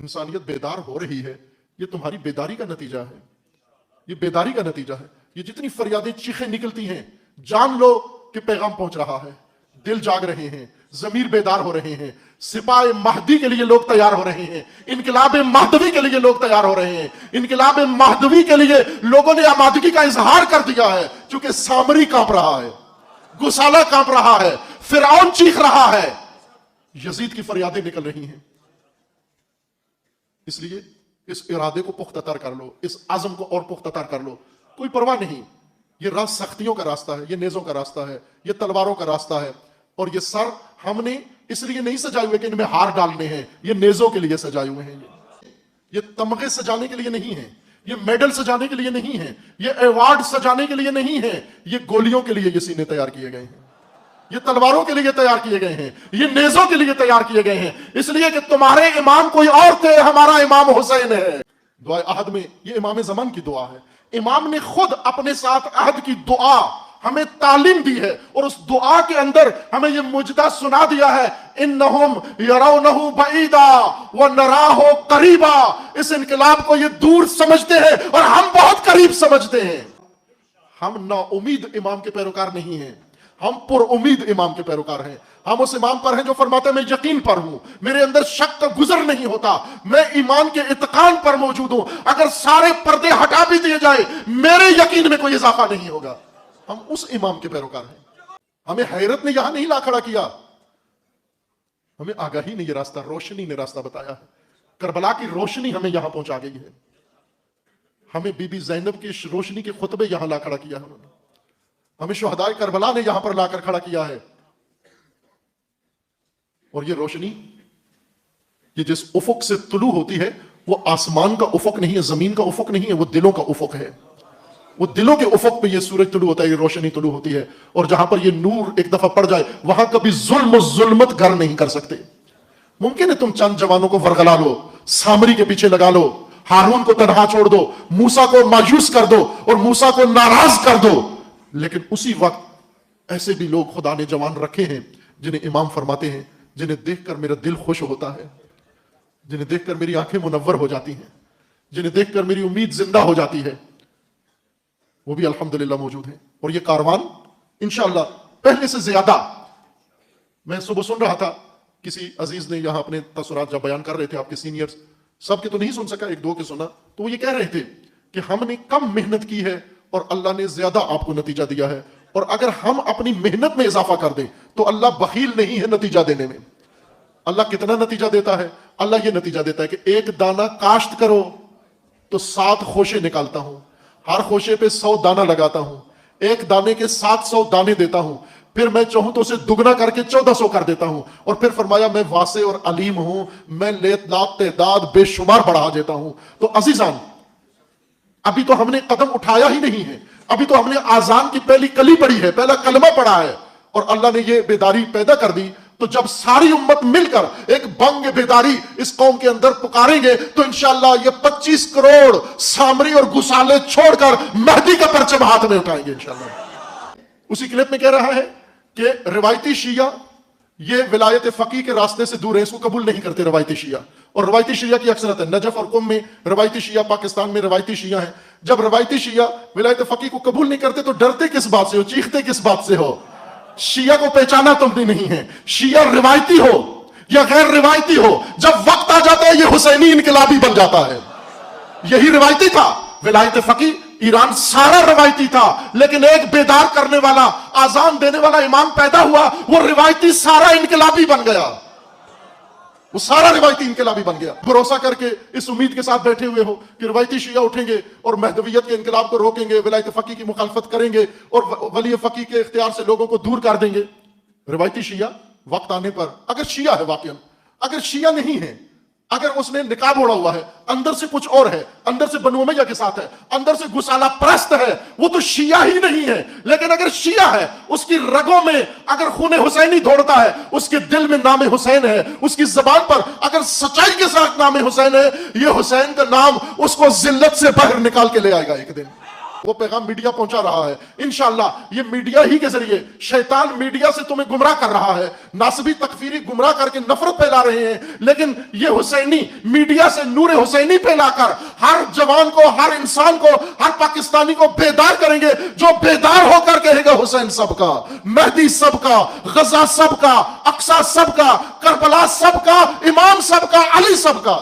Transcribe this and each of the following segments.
انسانیت بیدار ہو رہی ہے، یہ تمہاری بیداری کا نتیجہ ہے، یہ بیداری کا نتیجہ ہے۔ یہ جتنی فریادیں چیخیں نکلتی ہیں، جان لو کہ پیغام پہنچ رہا ہے، دل جاگ رہے ہیں، ضمیر بیدار ہو رہے ہیں، سپاہ مہدی کے لیے لوگ تیار ہو رہے ہیں، انقلاب مہدوی کے لیے لوگ تیار ہو رہے ہیں، انقلاب مہدوی کے لیے لوگوں نے آمادگی کا اظہار کر دیا ہے، چونکہ سامری کانپ رہا ہے، گسالہ کانپ رہا ہے، فرعون چیخ رہا ہے، یزید کی فریادیں نکل رہی ہیں۔ اس لیے اس ارادے کو پختہ تر کر لو، اس عزم کو اور پختہ تر کر لو، کوئی پرواہ نہیں۔ یہ راہ سختیوں کا راستہ ہے، یہ نیزوں کا راستہ ہے، یہ تلواروں کا راستہ ہے، اور یہ سر ہم نے اس لیے نہیں سجائے ہوئے کہ ان میں ہار ڈالنے ہیں، یہ نیزوں کے لیے سجائے ہوئے ہیں، یہ تمغے سجانے کے لیے نہیں ہیں، یہ میڈل سجانے کے لیے نہیں ہیں، یہ ایوارڈ سجانے کے لیے نہیں ہیں، یہ گولیوں کے لیے یہ سینے تیار کیے گئے ہیں، یہ تلواروں کے لیے تیار کیے گئے ہیں، یہ نیزوں کے لیے تیار کیے گئے ہیں، اس لیے کہ تمہارے امام کوئی اور تھے، ہمارا امام حسین ہے۔ دعا عہد میں یہ امام زمان کی دعا ہے، امام نے خود اپنے ساتھ عہد کی دعا ہمیں تعلیم دی ہے، اور اس دعا کے اندر ہمیں یہ مجدہ سنا دیا ہے، انہم یرونہ بعیدا ونراہ قریبا۔ اس انقلاب کو یہ دور سمجھتے ہیں اور ہم بہت قریب سمجھتے ہیں۔ ہم نا امید امام کے پیروکار نہیں ہیں، ہم پر امید امام کے پیروکار ہیں۔ ہم اس امام پر ہیں جو فرماتا ہے میں یقین پر ہوں، میرے اندر شک کا گزر نہیں ہوتا، میں ایمان کے اتقان پر موجود ہوں، اگر سارے پردے ہٹا بھی دیے جائے میرے یقین میں کوئی اضافہ نہیں ہوگا۔ ہم اس امام کے پیروکار ہیں۔ ہمیں حیرت نے یہاں نہیں لا کھڑا کیا، ہمیں آگاہی نے یہ راستہ، روشنی نے راستہ بتایا ہے، کربلا کی روشنی ہمیں یہاں پہنچا گئی ہے، ہمیں بی بی زینب کی روشنی کے خطبے یہاں لا کھڑا کیا ہے، ہمیں شہدائے کربلا نے یہاں پر لا کر کھڑا کیا ہے۔ اور یہ روشنی یہ جس افق سے طلوع ہوتی ہے وہ آسمان کا افق نہیں ہے، زمین کا افق نہیں ہے، وہ دلوں کا افق ہے، وہ دلوں کے افق پہ یہ سورج طلوع ہوتا ہے، یہ روشنی طلوع ہوتی ہے، اور جہاں پر یہ نور ایک دفعہ پڑ جائے وہاں کبھی ظلم و ظلمت گھر نہیں کر سکتے۔ ممکن ہے تم چند جوانوں کو ورغلا لو، سامری کے پیچھے لگا لو، ہارون کو تنہا چھوڑ دو، موسیٰ کو مایوس کر دو اور موسیٰ کو ناراض کر دو، لیکن اسی وقت ایسے بھی لوگ خدا نے جوان رکھے ہیں جنہیں امام فرماتے ہیں، جنہیں دیکھ کر میرا دل خوش ہوتا ہے، جنہیں دیکھ کر میری آنکھیں منور ہو جاتی ہیں، جنہیں دیکھ کر میری امید زندہ ہو جاتی ہے، وہ بھی الحمدللہ موجود ہیں۔ اور یہ کاروان انشاءاللہ پہلے سے زیادہ، میں صبح سن رہا تھا کسی عزیز نے یہاں اپنے تاثرات جب بیان کر رہے تھے، آپ کے سینئرز، سب کے تو نہیں سن سکا، ایک دو کے سنا، تو وہ یہ کہہ رہے تھے کہ ہم نے کم محنت کی ہے اور اللہ نے زیادہ آپ کو نتیجہ دیا ہے، اور اگر ہم اپنی محنت میں اضافہ کر دیں تو اللہ بخیل نہیں ہے نتیجہ دینے میں۔ اللہ کتنا نتیجہ دیتا ہے؟ اللہ یہ نتیجہ دیتا ہے کہ ایک دانہ کاشت کرو تو 7 خوشے نکالتا ہوں، ہر خوشے پہ 100 دانہ لگاتا ہوں، ایک دانے کے 700 دانے دیتا ہوں، پھر میں چاہوں تو اسے دگنا کر کے 1400 کر دیتا ہوں، اور پھر فرمایا میں واسع اور علیم ہوں، میں لات تعداد بے شمار بڑھا دیتا ہوں۔ تو عزیزان، ابھی تو ہم نے قدم اٹھایا ہی نہیں ہے، ابھی تو ہم نے آذان کی پہلی کلی پڑھی ہے، پہلا کلمہ پڑھا ہے، اور اللہ نے یہ بیداری پیدا کر دی، تو جب ساری امت مل کر ایک بنگ بیداری اس قوم کے اندر پکاریں گے تو انشاءاللہ یہ 25 کروڑ سامری اور گسالے چھوڑ کر مہدی کا پرچم ہاتھ میں اٹھائیں گے انشاءاللہ۔ اسی کلپ میں کہہ رہا ہے کہ روایتی شیعہ یہ ولایت فقیہ کے راستے سے دور ہے، اس کو قبول نہیں کرتے روایتی شیعہ، اور روایتی شیعہ کی اکثرت ہے نجف اور قم میں روایتی شیعہ، پاکستان میں روایتی شیعہ ہیں۔ جب روایتی شیعہ ولایت فقیہ کو قبول نہیں کرتے تو ڈرتے کس بات سے ہو، چیختے کس بات سے ہو؟ شیعہ کو پہچانا تم نے نہیں ہے، شیعہ روایتی ہو یا غیر روایتی ہو، جب وقت آ جاتا ہے یہ حسینی انقلابی بن جاتا ہے۔ یہی روایتی تھا، ولایت فقیہ ایران سارا روایتی تھا، لیکن ایک بیدار کرنے والا، آزان دینے والا امام پیدا ہوا، وہ روایتی سارا انقلابی بن گیا، وہ سارا روایتی انقلابی بن گیا۔ بھروسہ کر کے اس امید کے ساتھ بیٹھے ہوئے ہو کہ روایتی شیعہ اٹھیں گے اور مہدویت کے انقلاب کو روکیں گے، ولایت فقیہ کی مخالفت کریں گے اور ولی فقیہ کے اختیار سے لوگوں کو دور کر دیں گے۔ روایتی شیعہ وقت آنے پر اگر شیعہ ہے، واقعا اگر شیعہ نہیں ہے، اگر اس نے نقاب اوڑا ہوا ہے، اندر سے کچھ اور ہے، اندر سے بنو امیہ کے ساتھ ہے، اندر سے گسالہ پرست ہے، وہ تو شیعہ ہی نہیں ہے۔ لیکن اگر شیعہ ہے، اس کی رگوں میں اگر خون حسینی دوڑتا ہے، اس کے دل میں نام حسین ہے، اس کی زبان پر اگر سچائی کے ساتھ نام حسین ہے، یہ حسین کا نام اس کو ذلت سے باہر نکال کے لے آئے گا ایک دن۔ وہ پیغام میڈیا پہنچا رہا ہے. انشاءاللہ یہ میڈیا ہی کے ذریعے شیطان میڈیا سے تمہیں گمراہ کر رہا ہے, ناسبی تکفیری گمراہ کر کے نفرت پھیلا رہے ہیں, لیکن یہ حسینی میڈیا سے نور حسینی پھیلا کر ہر جوان کو, ہر انسان کو, ہر پاکستانی کو بیدار کریں گے, جو بیدار ہو کر کہے گا حسین سب کا, مہدی سب کا, غزہ سب کا, اقصی سب کا, کربلا سب کا, امام سب کا, علی سب کا.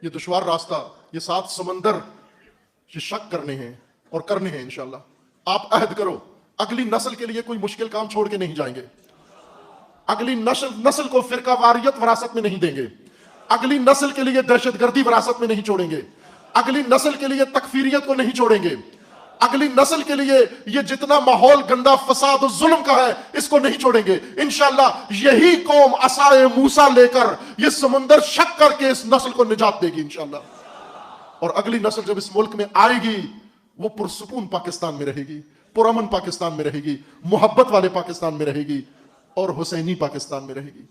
یہ دشوار راستہ, یہ 7 سمندر یہ شک کرنے ہیں اور کرنے ہیں انشاءاللہ. آپ عہد کرو, اگلی نسل کے لیے کوئی مشکل کام چھوڑ کے نہیں جائیں گے, اگلی نسل کو فرقہ واریت وراثت میں نہیں دیں گے, اگلی نسل کے لیے دہشت گردی وراثت میں نہیں چھوڑیں گے, اگلی نسل کے لیے تکفیریت کو نہیں چھوڑیں گے, اگلی نسل کے لیے یہ جتنا ماحول گندا فساد و ظلم کا ہے اس کو نہیں چھوڑیں گے. انشاءاللہ یہی قوم عصائے موسیٰ لے کر یہ سمندر شک کر کے اس نسل کو نجات دے گی انشاءاللہ. اور اگلی نسل جب اس ملک میں آئے گی وہ پرسکون پاکستان میں رہے گی, پرامن پاکستان میں رہے گی, محبت والے پاکستان میں رہے گی, اور حسینی پاکستان میں رہے گی,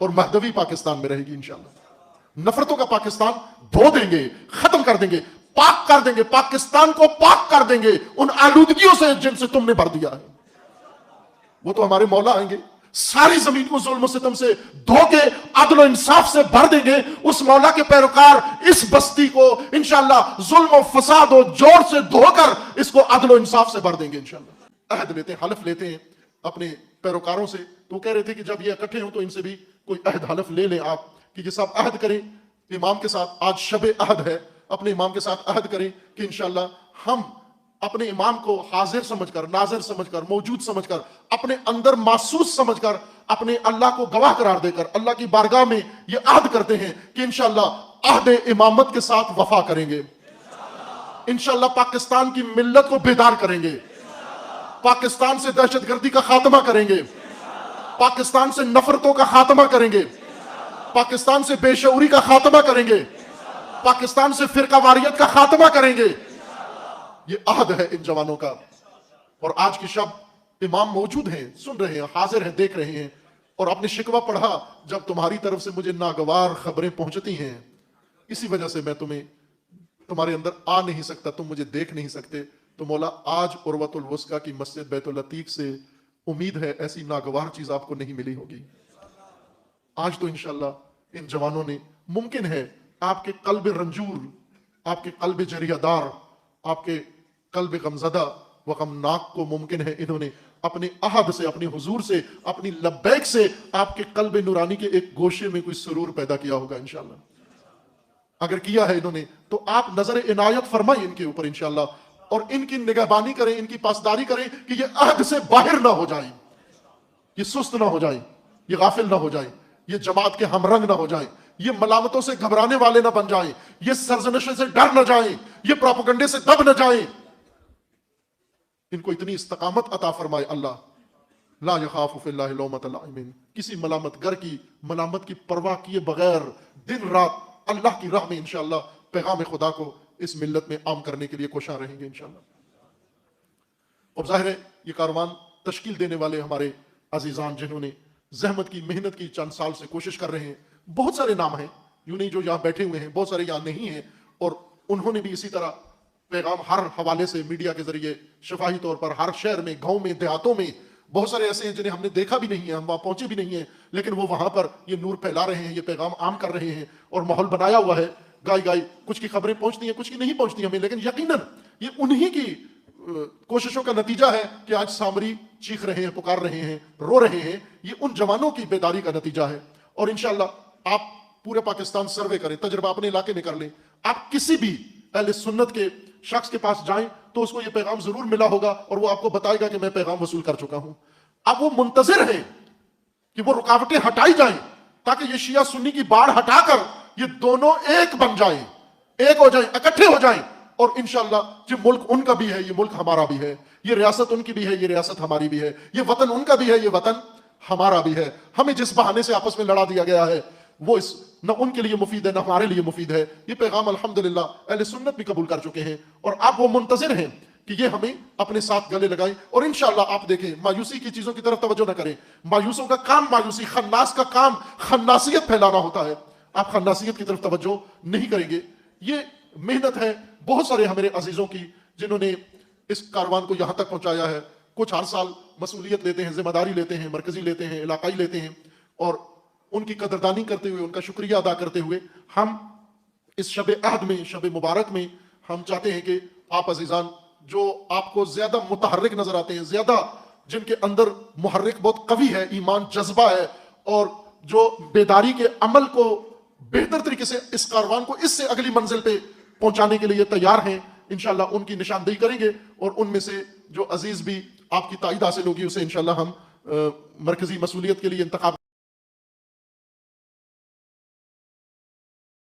اور مہدوی پاکستان میں رہے گی انشاءاللہ. نفرتوں کا پاکستان دھو دیں گے, ختم کر دیں گے, پاک کر دیں گے, پاکستان کو پاک کر دیں گے ان آلودگیوں سے جن سے تم نے بھر دیا ہے. وہ تو ہمارے مولا آئیں گے, ساری زمین کو ظلم و ستم سے دھو کے عدل و انصاف سے بھر دیں گے. اس مولا کے پیروکار اس بستی کو انشاءاللہ ظلم و فساد و جور سے دھو کر اس کو عدل و انصاف سے بھر دیں گے انشاءاللہ. عہد لیتے ہیں, حلف لیتے ہیں اپنے پیروکاروں سے. تو وہ کہہ رہے تھے کہ جب یہ اکٹھے ہوں تو ان سے بھی کوئی عہد حلف لے لیں آپ, کہ یہ سب عہد کریں امام کے ساتھ. آج شب عہد ہے, اپنے امام کے ساتھ عہد کریں کہ انشاءاللہ ہم اپنے امام کو حاضر سمجھ کر, ناظر سمجھ کر, موجود سمجھ کر, اپنے اندر محسوس سمجھ کر, اپنے اللہ کو گواہ قرار دے کر اللہ کی بارگاہ میں یہ عہد کرتے ہیں کہ انشاءاللہ عہد امامت کے ساتھ وفا کریں گے. انشاءاللہ پاکستان کی ملت کو بیدار کریں گے, پاکستان سے دہشت گردی کا خاتمہ کریں گے, پاکستان سے نفرتوں کا خاتمہ کریں گے, پاکستان سے بے شعوری کا خاتمہ کریں گے, پاکستان سے فرقہ واریت کا خاتمہ کریں گے. یہ عہد ہے ان جوانوں کا. اور آج کی شب امام موجود ہیں, سن رہے ہیں, حاضر ہیں, دیکھ رہے ہیں, اور اپنے شکوہ پڑھا جب تمہاری طرف سے مجھے ناگوار خبریں پہنچتی ہیں, اسی وجہ سے میں تمہارے اندر آ نہیں سکتا, تم مجھے دیکھ نہیں سکتے. تو مولا آج عروۃ الوثقیٰ کی مسجد بیت العتیق سے امید ہے ایسی ناگوار چیز آپ کو نہیں ملی ہوگی. آج تو انشاءاللہ ان جوانوں نے, ممکن ہے آپ کے قلب رنجور, آپ کے قلب جریہ دار, آپ کے قلب غمزدہ و غمناک کو ممکن ہے انہوں نے اپنے عہد سے, اپنے حضور سے, اپنی لبیک سے آپ کے قلب نورانی کے ایک گوشے میں کوئی سرور پیدا کیا ہوگا انشاءاللہ. اگر کیا ہے انہوں نے تو آپ نظر عنایت فرمائیں ان کے اوپر انشاءاللہ, اور ان کی نگہبانی کریں, ان کی پاسداری کریں کہ یہ عہد سے باہر نہ ہو جائیں, یہ سست نہ ہو جائیں, یہ غافل نہ ہو جائیں, یہ جماعت کے ہمرنگ نہ ہو جائیں, یہ ملامتوں سے گھبرانے والے نہ بن جائیں, یہ سرزنشوں سے ڈر نہ جائیں, یہ پروپیگنڈے سے دب نہ جائیں. ان کو اتنی استقامت عطا فرمائے اللہ. لا یخاف فی اللہ لومۃ لائم, کسی ملامت گر کی ملامت کی پرواہ کیے بغیر دن رات اللہ کی راہ میں انشاءاللہ پیغام خدا کو اس ملت میں عام کرنے کے لیے کوشاں رہیں گے انشاءاللہ. اور ظاہر ہے یہ کاروان تشکیل دینے والے ہمارے عزیزان جنہوں نے زحمت کی, محنت کی, چند سال سے کوشش کر رہے ہیں, بہت سارے نام ہیں, یوں نہیں جو یہاں بیٹھے ہوئے ہیں, بہت سارے یہاں نہیں ہیں, اور انہوں نے بھی اسی طرح پیغام ہر حوالے سے میڈیا کے ذریعے شفاہی طور پر ہر شہر میں, گاؤں میں, دیہاتوں میں, بہت سارے ایسے ہیں جنہیں ہم نے دیکھا بھی نہیں ہے, ہم وہاں پہنچے بھی نہیں ہیں, لیکن وہ وہاں پر یہ نور پھیلا رہے ہیں, یہ پیغام عام کر رہے ہیں, اور ماحول بنایا ہوا ہے. گائی کچھ کی خبریں پہنچتی ہیں, کچھ کی نہیں پہنچتی ہمیں, لیکن یقیناً یہ انہی کی کوششوں کا نتیجہ ہے کہ آج سامری چیخ رہے ہیں, پکار رہے ہیں, رو رہے ہیں. یہ ان جوانوں کی بیداری کا نتیجہ ہے. اور انشاءاللہ آپ پورے پاکستان سروے کریں, تجربہ اپنے علاقے میں کر لیں, آپ کسی بھی اہل سنت کے شخص کے پاس جائیں تو اس کو یہ پیغام ضرور ملا ہوگا, اور وہ آپ کو بتائے گا کہ میں پیغام وصول کر چکا ہوں. اب وہ منتظر ہیں کہ وہ رکاوٹیں ہٹائی جائیں تاکہ یہ شیعہ سنی کی باڑ ہٹا کر یہ دونوں ایک بن جائیں, ایک ہو جائیں, اکٹھے ہو جائیں. اور انشاءاللہ یہ ملک ان کا بھی ہے, یہ ملک ہمارا بھی ہے, یہ ریاست ان کی بھی ہے, یہ ریاست ہماری بھی ہے, یہ وطن ان کا بھی ہے, یہ وطن ہمارا بھی ہے. ہمیں جس بہانے سے آپس میں لڑا دیا گیا ہے وہ نہ ان کے لیے مفید ہے نہ ہمارے لیے مفید ہے. یہ پیغام الحمدللہ اہل سنت بھی قبول کر چکے ہیں اور اب وہ منتظر ہیں کہ یہ ہمیں اپنے ساتھ گلے لگائیں. اور انشاءاللہ آپ دیکھیں مایوسی کی چیزوں کی طرف توجہ نہ کریں. مایوسوں کا کام مایوسی، خناس کا کام خناسیت پھیلانا ہوتا ہے. آپ خناسیت کی طرف توجہ نہیں کریں گے. یہ محنت ہے بہت سارے ہمارے عزیزوں کی جنہوں نے اس کاروان کو یہاں تک پہنچایا ہے. کچھ ہر سال مسئولیت لیتے ہیں، ذمہ داری لیتے ہیں، مرکزی لیتے ہیں، علاقائی لیتے ہیں، اور ان کی قدردانی کرتے ہوئے، ان کا شکریہ ادا کرتے ہوئے ہم اس شب عہد میں، شب مبارک میں ہم چاہتے ہیں کہ آپ عزیزان جو آپ کو زیادہ متحرک نظر آتے ہیں، زیادہ جن کے اندر محرک بہت قوی ہے، ایمان جذبہ ہے، اور جو بیداری کے عمل کو بہتر طریقے سے اس کاروان کو اس سے اگلی منزل پہ پہنچانے کے لیے تیار ہیں، انشاءاللہ ان کی نشاندہی کریں گے. اور ان میں سے جو عزیز بھی آپ کی تائید حاصل ہوگی اسے انشاءاللہ ہم مرکزی مسئولیت کے لیے انتخاب